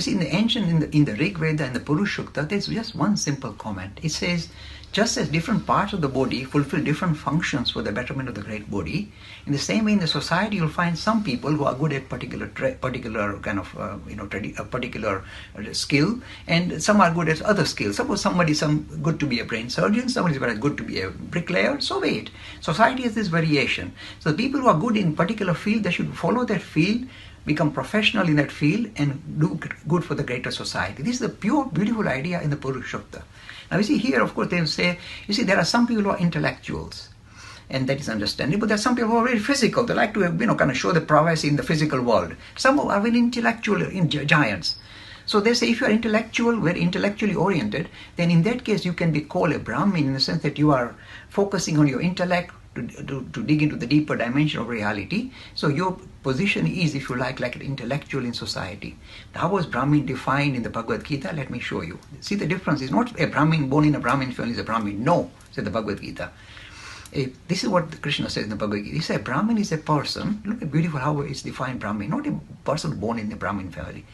You see, in the ancient, in the Rig Veda and the Purushukta, there's just one simple comment. It says, just as different parts of the body fulfill different functions for the betterment of the great body, in the same way in the society you'll find some people who are good at particular kind of a particular skill, and some are good at other skills. Suppose somebody's good to be a brain surgeon, somebody's very good to be a bricklayer, so be it. Society has this variation. So the people who are good in particular field, they should follow that field, become professional in that field, and do good for the greater society. This is the pure, beautiful idea in the Purushukta. Now you see here, of course, they will say, you see, there are some people who are intellectuals, and that is understandable. But there are some people who are very physical. They like to, kind of show the prowess in the physical world. Some are very intellectual giants. So they say, if you are intellectual, very intellectually oriented, then in that case you can be called a Brahmin, in the sense that you are focusing on your intellect to dig into the deeper dimension of reality. So your position is, if you like an intellectual in society. How was Brahmin defined in the Bhagavad Gita? Let me show you. See, the difference is not a Brahmin born in a Brahmin family is a Brahmin. No, said the Bhagavad Gita. This is what Krishna says in the Bhagavad Gita. He said Brahmin is a person. Look at beautiful how it's defined Brahmin. Not a person born in a Brahmin family.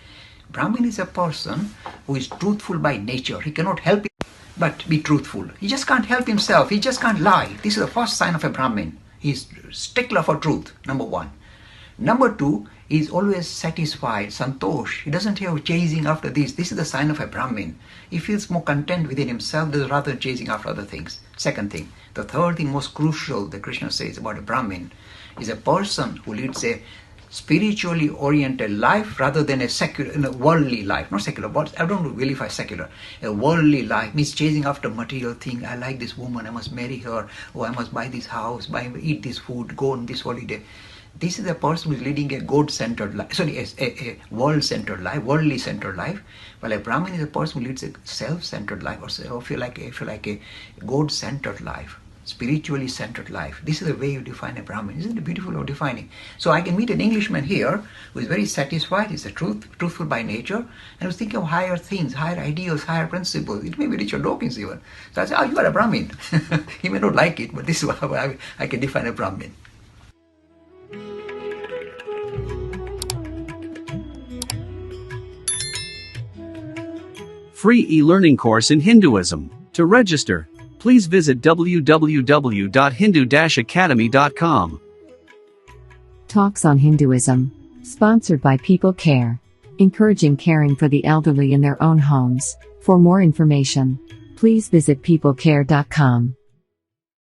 Brahmin is a person who is truthful by nature. He cannot help it but be truthful. He just can't help himself. He just can't lie. This is the first sign of a Brahmin. He's stickler for truth, number one. Number two, he's always satisfied, santosh. He doesn't have chasing after this. This is the sign of a Brahmin. He feels more content within himself rather than chasing after other things. Second thing. The third thing, most crucial, that Krishna says about a Brahmin, is a person who leads a spiritually oriented life rather than a secular, worldly life. Not secular, but I don't vilify secular. A worldly life means chasing after material thing. I like this woman, I must marry her, or I must buy this house, eat this food, go on this holiday. This is a person who is leading a God-centered life, a world-centered life, worldly-centered life. While a Brahmin is a person who leads a self-centered life, or if you like a God-centered life, spiritually centered life. This is the way you define a Brahmin. Isn't it beautiful way of defining? So I can meet an Englishman here who is very satisfied, he's truthful by nature, and who's thinking of higher things, higher ideals, higher principles. It may be Richard Dawkins even. So I say, you are a Brahmin. He may not like it, but this is how I can define a Brahmin. Free e-learning course in Hinduism. To register, please visit www.hindu-academy.com. Talks on Hinduism. Sponsored by People Care. Encouraging caring for the elderly in their own homes. For more information, please visit peoplecare.com.